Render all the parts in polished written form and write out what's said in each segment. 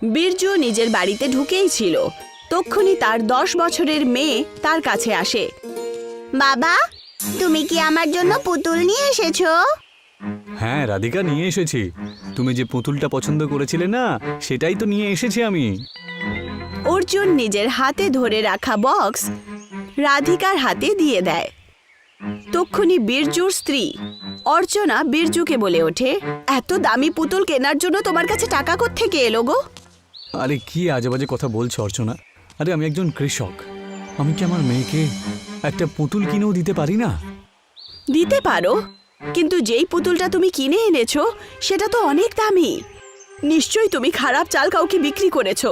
বিরজু নিজের বাড়িতে ঢুকেই ছিল। তক্ষুনি তার 10 বছরের মেয়ে তার কাছে আসে। বাবা, তুমি কি আমার জন্য পুতুল নিয়ে এসেছো? হ্যাঁ রাধিকা, নিয়ে এসেছি। তুমি যে পুতুলটা পছন্দ করেছিলে না, সেটাই তো নিয়ে এসেছি আমি। অর্জুন নিজের হাতে ধরে রাখা বক্স রাধিকার হাতে দিয়ে দেয়। তক্ষুনি বিরজুর স্ত্রী অর্চনা বিরজুকে বলে ওঠে, এত দামি পুতুল কেনার জন্য তোমার কাছে টাকা কোত্থেকে এলো গো? আরে কি আজে বাজে কথা বলছো অর্চনা। আরে আমি একজন কৃষক, আমি কি আমার মেয়েকে একটা পুতুল কিনেও দিতে পারি না? দিতে পারো, কিন্তু যেই পুতুলটা তুমি কিনে এনেছো সেটা তো অনেক দামি। নিশ্চয়ই তুমি খারাপ চাল কাউকে বিক্রি করেছো।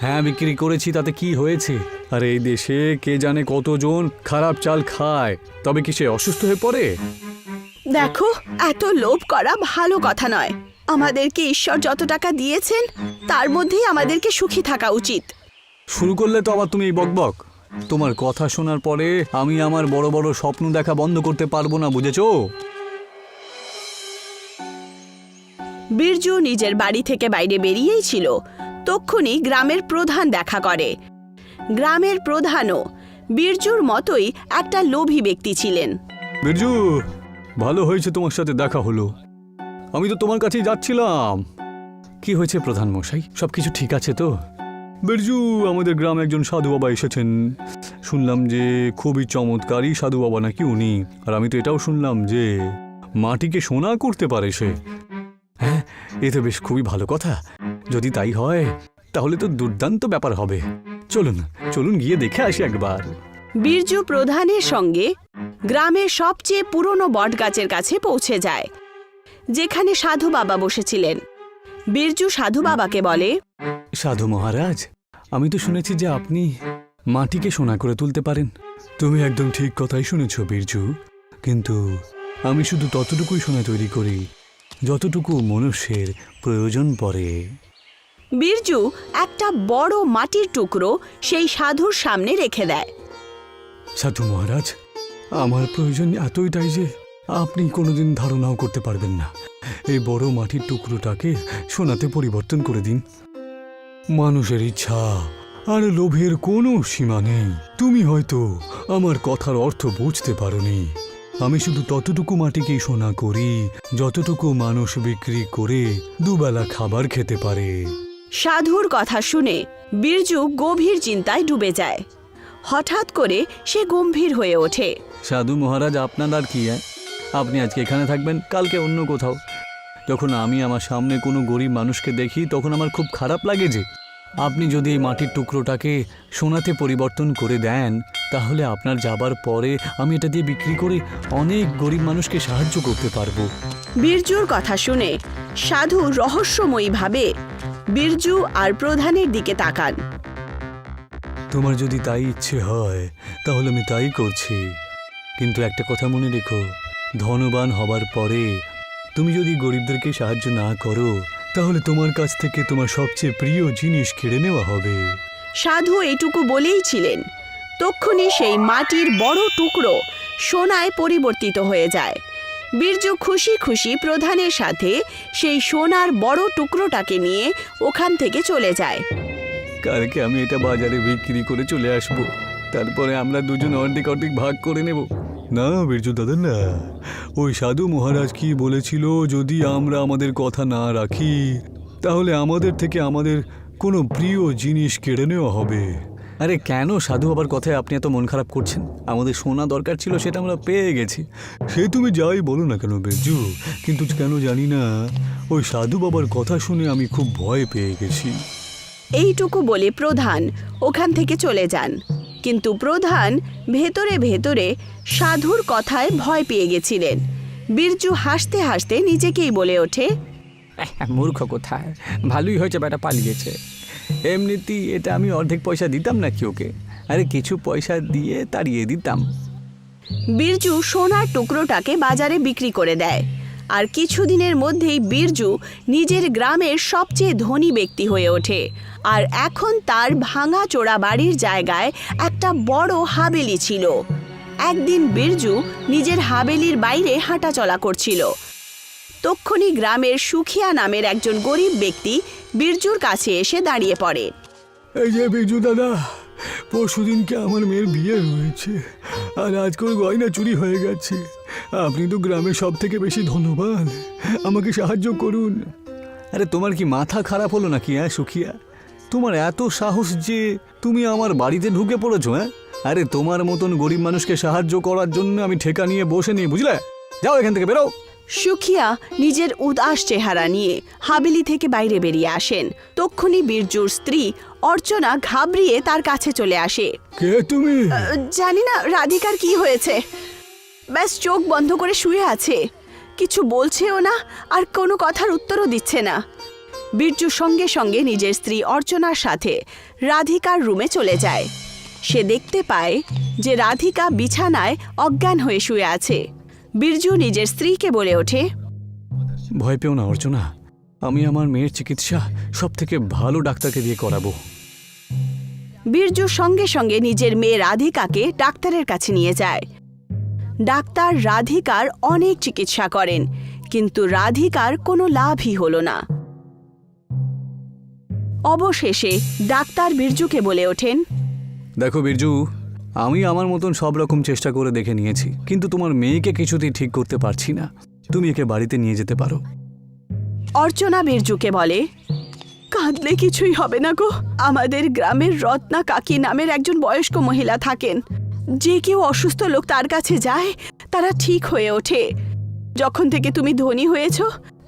হ্যাঁ বিক্রি করেছি, তাতে কি হয়েছে? আর এই দেশে কে জানে কতজন খারাপ চাল খায়, তবে কি সে অসুস্থ হয়ে পড়ে? দেখো, এত লোভ করা ভালো কথা নয়। আমাদেরকে ঈশ্বর যত টাকা দিয়েছেন তার মধ্যেই আমাদেরকে সুখী থাকা উচিত। শুরু করলে তো আবার তুমি এই বকবক। তোমার কথা শোনার পরে আমি আমার বড় বড় স্বপ্ন দেখা বন্ধ করতে পারবো না, বুঝেছো? বিরজু নিজের বাড়ি থেকে বাইরে বেরিয়েই ছিল। তক্ষুনি গ্রামের প্রধান দেখা করে। গ্রামের প্রধানও বিরজুর মতোই একটা লোভী ব্যক্তি ছিলেন। বিরজু, ভালো হয়েছে তোমার সাথে দেখা হলো। আমি তো তোমার কাছেই যাচ্ছিলাম। কি হয়েছে প্রধান মশাই, সবকিছু ঠিক আছে তো? বিরজু, আমাদের গ্রামে একজন সাধু বাবা এসেছেন। শুনলাম যে খুবই চমৎকারী সাধু বাবা নাকি উনি। আর আমি তো এটাও শুনলাম যে মাটিকে সোনা করতে পারে সে। হ্যাঁ, এ তো বেশ খুবই ভালো কথা। যদি তাই হয় তাহলে তো দুর্দান্ত ব্যাপার হবে। চলুন চলুন গিয়ে দেখে আসি একবার। বিরজু প্রধানের সঙ্গে গ্রামের সবচেয়ে পুরনো বটগাছের কাছে পৌঁছে যায়, যেখানে সাধু বাবা বসেছিলেন। বিরজু সাধু বাবাকে বলে, সাধু মহারাজ, আমি তো শুনেছি যে আপনি মাটিকে সোনা করে তুলতে পারেন। তুমি একদম ঠিক কথাই শুনেছ বিরজু, কিন্তু আমি শুধু ততটুকুই সোনা তৈরি করি যতটুকু মনুষ্যের প্রয়োজন পড়ে। বিরজু একটা বড় মাটির টুকরো সেই সাধুর সামনে রেখে দেয়। সাধু মহারাজ, আমার প্রয়োজন এতটাই যে আপনি কোনোদিন ধারণাও করতে পারবেন না। এই বড় মাটির টুকরোটাকে সোনাতে পরিবর্তন করে দিন। মানুষের ইচ্ছা আর লোভের কোনো সীমা নেই। তুমি হয়তো আমার কথার অর্থ বুঝতে পারোনি। আমি শুধু ততটুকু মাটিকেই সোনা করি যতটুকু মানুষ বিক্রি করে দুবেলা খাবার খেতে পারে। সাধুর কথা শুনে বিরজু গভীর চিন্তায় ডুবে যায়। হঠাৎ করে সে গম্ভীর হয়ে ওঠে। সাধু মহারাজ, আপনার আর কি? আপনি আজকে এখানে থাকবেন, কালকে অন্য কোথাও। যখন আমি আমার সামনে কোনো গরিব মানুষকে দেখি তখন আমার খুব খারাপ লাগে যে আপনি যদি এই মাটির টুকরোটাকে সোনাতে পরিবর্তন করে দেন, তাহলে আপনার যাবার পরে আমি এটা দিয়ে বিক্রি করে অনেক গরিব মানুষকে সাহায্য করতে পারবো। বিরজুর কথা শুনে সাধু রহস্যময়ীভাবে বিরজু আর প্রধানের দিকে তাকান। তোমার যদি তাই ইচ্ছে হয় তাহলে আমি তাই করছি, কিন্তু একটা কথা মনে রেখো, ধনবান হবার পরে তুমি যদি গরিবদেরকে সাহায্য না করো তাহলে তোমার কাছ থেকে তোমার সবচেয়ে প্রিয় জিনিস কেড়ে নেওয়া হবে। সাধু এটুকু বলেই ছিলেন, তক্ষুনি সেই মাটির বড় টুকরো সোনায় পরিবর্তিত হয়ে যায়। বিরজু খুশি খুশি প্রধানের সাথে সেই সোনার বড় টুকরোটাকে নিয়ে ওখান থেকে চলে যায়। কালকে আমি এটা বাজারে বিক্রি করে চলে আসব, তারপরে আমরা দুজন অর্ধেক অর্ধেক ভাগ করে নেব। না বিরজু দাদা, না। ওই সাধু মহারাজ কি বলেছিল, যদি আমরা আমাদের কথা না রাখি তাহলে আমাদের থেকে আমাদের কোনো প্রিয় জিনিস কেড়ে নেওয়া হবে। আরে কেন সাধু বাবার কথায় আপনি এত মন খারাপ করছেন? আমাদের সোনা দরকার ছিল, সেটা আমরা পেয়ে গেছি। সে তুমি যাই বলো না কেন বিরজু, কিন্তু কেন জানি না ওই সাধু বাবার কথা শুনে আমি খুব ভয় পেয়ে গেছি। এইটুকু বলে প্রধান ওখান থেকে চলে যান, কিন্তু প্রধান ভেতরে ভেতরে সাধুর কথায় ভয় পেয়ে গেছিলেন। বিরজু হাসতে হাসতে নিজেকেই বলে ওঠে, মূর্খ কোথায়, ভালোই হয়েছে বেটা পালিয়েছে। এমনিতেই এটা আমি অর্ধেক পয়সা দিতাম নাকি ওকে? আরে কিছু পয়সা দিয়ে তাড়িয়ে দিতাম। বিরজু সোনার টুকরোটাকে বাজারে বিক্রি করে দেয়। আর কিছুদিনের মধ্যেই বিরজু নিজের গ্রামের সবচেয়ে ধনী ব্যক্তি হয়ে ওঠে। আর এখন তার ভাঙা চোরা বাড়ির জায়গায় একটা বড় হাবেলি ছিল। একদিন বিরজু নিজের হাবেলির বাইরে হাঁটাচলা করছিল। তক্ষুনি গ্রামের সুখিয়া নামের একজন গরিব ব্যক্তি বিরজুর কাছে এসে দাঁড়িয়ে পড়ে। এই যে বিরজু দাদা, পরশুদিনকে আমার মেয়ের বিয়ে হয়েছে আর আজকে ওর গয়না চুরি হয়ে গেছে। আপনি তো গ্রামের সব থেকে বেশি ধন্যবাদ, আমাকে সাহায্য করুন। আরে তোমার কি মাথা খারাপ হলো নাকি? হ্যাঁ সুখিয়া, তোমার এত সাহস যে তুমি আমার বাড়িতে ঢুকে পড়েছো? হ্যাঁ, আরে তোমার মতন গরিব মানুষকে সাহায্য করার জন্য আমি ঠেকা নিয়ে বসে নিই, বুঝলে? যাও এখান থেকে, বেরো। সুখিয়া নিজের উদাস চেহারা নিয়ে হাবেলি থেকে বাইরে বেরিয়ে আসেন। তক্ষুনি বিরজুর স্ত্রী অর্চনা ঘাবড়িয়ে তার কাছে চলে আসে। কে তুমি? জানি না রাধিকার কি হয়েছে, ব্যাস চোখ বন্ধ করে শুয়ে আছে, কিছু বলছেও না আর কোনো কথার উত্তরও দিচ্ছে না। বিরজু সঙ্গে সঙ্গে নিজের স্ত্রী অর্চনার সাথে রাধিকার রুমে চলে যায়। সে দেখতে পায় যে রাধিকা বিছানায় অজ্ঞান হয়ে শুয়ে আছে। বিরজু নিজের স্ত্রীকে বলে ওঠে, ভয় পেও না অর্চনা, আমি আমার মেয়ের চিকিৎসা সব থেকে ভালো ডাক্তারকে দিয়ে করাবো। বিরজু সঙ্গে সঙ্গে নিজের মেয়ে রাধিকাকে ডাক্তারের কাছে নিয়ে যায়। ডাক্তার রাধিকার অনেক চিকিৎসা করেন, কিন্তু রাধিকার কোনো লাভই হলো না। অবশেষে ডাক্তার বিরজুকে বলে ওঠেন, দেখো বিরজু, আমি আমার মতন সব রকম চেষ্টা করে দেখে নিয়েছি, কিন্তু তোমার মেয়েকে কিছুতেই ঠিক করতে পারছি না। তুমি একে বাড়িতে নিয়ে যেতে পারো। অর্চনা বিরজুকে বলে, কাঁদলে কিছুই হবে না গো। আমাদের গ্রামের রত্না কাকি নামের একজন বয়স্ক মহিলা থাকেন। যে কেউ অসুস্থ লোক তার কাছে যায়, তারা ঠিক হয়ে ওঠে। যখন থেকে তুমি ধনী হয়েছ,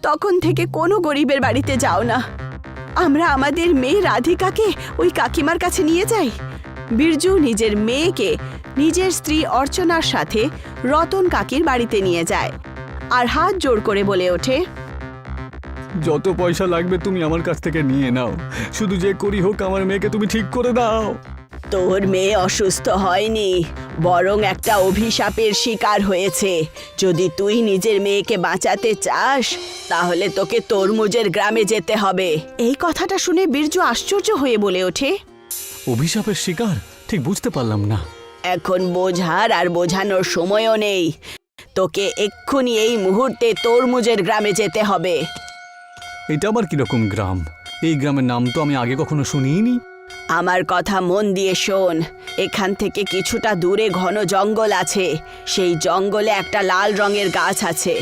তখন থেকে কোনো গরিবের বাড়িতে যাও না। আমরা আমাদের মেয়ে রাধিকাকে ওই কাকিমার কাছে নিয়ে যাই। বিরজু নিজের মেয়েকে নিজের স্ত্রী অর্চনার সাথে রতন কাকির বাড়িতে নিয়ে যায় আর হাত জোড় করে বলে ওঠে, যত পয়সা লাগবে তুমি আমার কাছ থেকে নিয়ে নাও, শুধু যে করি হোক আমার মেয়েকে তুমি ঠিক করে দাও। তোর মেয়ে অসুস্থ হয়নি, বরং একটা অভিশাপের শিকার হয়েছে। যদি তুই নিজের মেয়েকে বাঁচাতে চাস, তাহলে তোকে তরমুজের গ্রামে যেতে হবে। এই কথাটা শুনে বিরজু আশ্চর্য হয়ে বলে ওঠে, অভিশাপের শিকার? ঠিক বুঝতে পারলাম না। এখন বোঝার আর বোঝানোর সময়ও নেই। তোকে এক্ষুনি এই মুহূর্তে তরমুজের গ্রামে যেতে হবে। এটা আবার কিরকম গ্রাম? এই গ্রামের নাম তো আমি আগে কখনো শুনিনি। আমার কথা মন দিয়ে শোন। এখান থেকে কিছুটা দূরে ঘন জঙ্গল আছে। সেই জঙ্গলে একটা লাল রঙের গাছ আছে,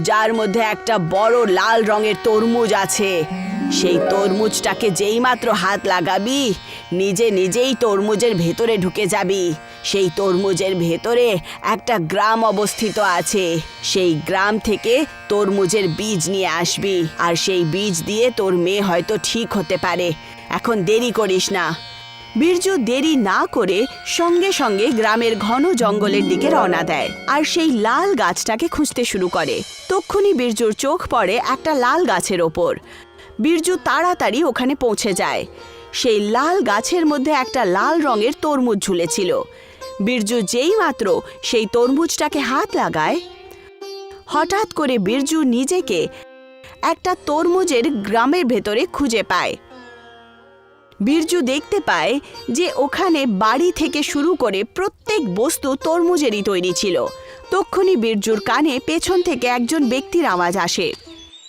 যার মধ্যে একটা বড় লাল রঙের তরমুজ আছে। সেই তরমুজটাকে যেই মাত্র হাত লাগাবি, নিজে নিজেই তরমুজের ভেতরে ঢুকে যাবি। সেই তরমুজের ভেতরে একটা গ্রাম অবস্থিত আছে। সেই গ্রাম থেকে তরমুজের বীজ নিয়ে আসবি, আর সেই বীজ দিয়ে তোর মেয়ে হয়তো ঠিক হতে পারে। এখন দেরি করিস না। বিরজু দেরি না করে সঙ্গে সঙ্গে গ্রামের ঘন জঙ্গলের দিকে রওনা দেয় আর সেই লাল গাছটাকে খুঁজতে শুরু করে। তক্ষুনি বিরজুর চোখ পড়ে একটা লাল গাছের ওপর। বিরজু তাড়াতাড়ি ওখানে পৌঁছে যায়। সেই লাল গাছের মধ্যে একটা লাল রঙের তরমুজ ঝুলেছিল। বিরজু যেই মাত্র সেই তরমুজটাকে হাত লাগায়, হঠাৎ করে বিরজু নিজেকে একটা তরমুজের গ্রামের ভেতরে খুঁজে পায়। বিরজু দেখতে পায় যে ওখানে বাড়ি থেকে শুরু করে প্রত্যেক বস্তু তরমুজেরই তৈরি ছিল। তক্ষুনি বিরজুর কানে পেছন থেকে একজন ব্যক্তির আওয়াজ আসে।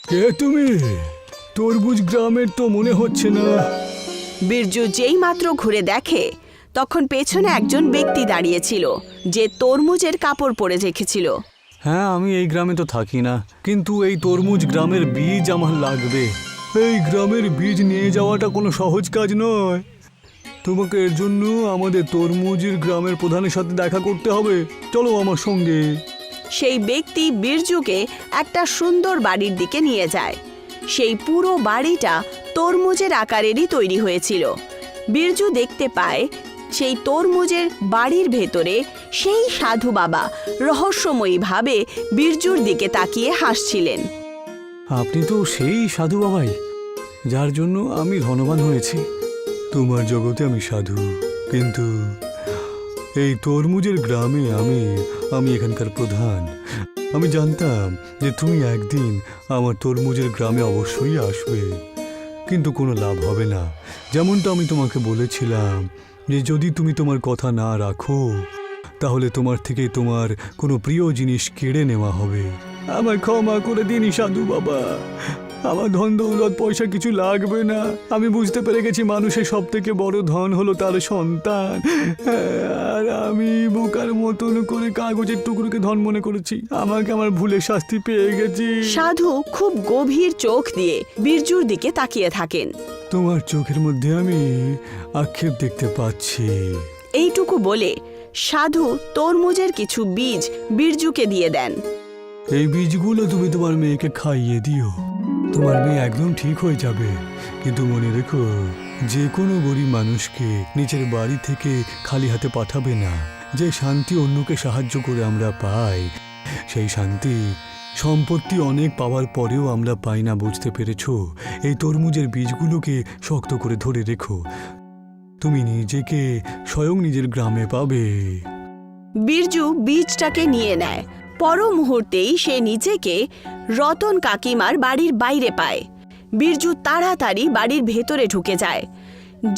কে তুমি? তরমুজ গ্রামের তো মনে হচ্ছে না। বিরজু যেই মাত্র ঘুরে দেখে, তখন পেছনে একজন ব্যক্তি দাঁড়িয়েছিল যে তরমুজের কাপড় পরে রেখেছিল। হ্যাঁ, আমি এই গ্রামে তো থাকি না, কিন্তু এই তরমুজ গ্রামের বীজ আমার লাগবে। এই গ্রামের বীজ নিয়ে যাওয়াটা কোনো সহজ কাজ নয়। তোমাকে এর জন্য আমাদের তরমুজের গ্রামের প্রধানের সাথে দেখা করতে হবে। চলো আমার সঙ্গে। সেই ব্যক্তি বিরজুকে একটা সুন্দর বাড়ির দিকে নিয়ে যায়। সেই পুরো বাড়িটা তরমুজের আকারেরই তৈরি হয়েছিল। বিরজু দেখতে পায় সেই তরমুজের বাড়ির ভেতরে সেই সাধু বাবা রহস্যময়ীভাবে বিরজুর দিকে তাকিয়ে হাসছিলেন। আপনি তো সেই সাধু বাবাই, যার জন্য আমি ধনবান হয়েছি। তোমার জগতে আমি সাধু, কিন্তু এই তরমুজের গ্রামে আমি এখানকার প্রধান। আমি জানতাম যে তুমি একদিন আমার তরমুজের গ্রামে অবশ্যই আসবে, কিন্তু কোনো লাভ হবে না। যেমনটা আমি তোমাকে বলেছিলাম যে যদি তুমি তোমার কথা না রাখো, তাহলে তোমার থেকে তোমার কোনো প্রিয় জিনিস কেড়ে নেওয়া হবে। আমায় ক্ষমা করে দিন সাধু বাবা। আমার ধন দৌলত পয়সা কিছু লাগবে না। আমি বুঝতে পেরে গেছি মানুষের সব থেকে বড় ধন হলো তার সন্তান। আর আমি বোকার মতন করে কাগজের টুকরোকে ধন মনে করেছি। আমাকে আমার ভুলের শাস্তি পেয়ে গেছি। সাধু খুব গভীর চোখ দিয়ে বীরজুর দিকে তাকিয়ে থাকেন। তোমার চোখের মধ্যে আমি আক্ষেপ দেখতে পাচ্ছি। এইটুকু বলে সাধু তরমুজের কিছু বীজ বীরজুকে দিয়ে দেন। এই বীজগুলো তুমি তোমার মেয়েকে খাইয়ে দিও, তোমার মেয়ে একদম ঠিক হয়ে যাবে। কিন্তু মনে রেখো, যে কোনো গরিব মানুষকে নিজের বাড়ি থেকে খালি হাতে পাঠাবে না। যে শান্তি অন্যকে সাহায্য করে আমরা পাই, সেই শান্তি সম্পত্তি অনেক পাওয়ার পরেও আমরা পাই না, বুঝতে পেরেছো? এই তরমুজের বীজগুলোকে শক্ত করে ধরে রেখো, তুমি নিজেকে স্বয়ং নিজের গ্রামে পাবে। বীরজু বীজটাকে নিয়ে নেয়। পর মুহূর্তেই সে নিজেকে রতন কাকিমার বাড়ির বাইরে পায়। বীরজু তাড়াতাড়ি বাড়ির ভেতরে ঢুকে যায়।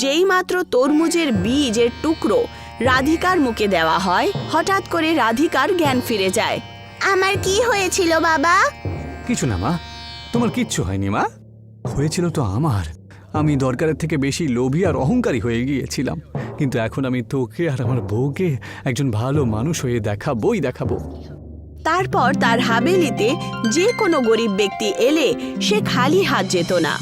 যেই মাত্র তরমুজের বীজের টুকরো রাধিকার মুখে দেওয়া হয়, হঠাৎ করে রাধিকার জ্ঞান ফিরে যায়। আমার কি হয়েছিল বাবা? কিছু না মা, তোমার কিচ্ছু হয়নি মা। হয়েছিল তো আমার। আমি দরকারের থেকে বেশি লোভী আর অহংকারী হয়ে গিয়েছিলাম। কিন্তু এখন আমি তোকে আর আমার বউকে একজন ভালো মানুষ হয়ে দেখাবো। তারপর তার হাবেলিতে যে কোনো গরিব ব্যক্তি এলে সে খালি হাত যেত না।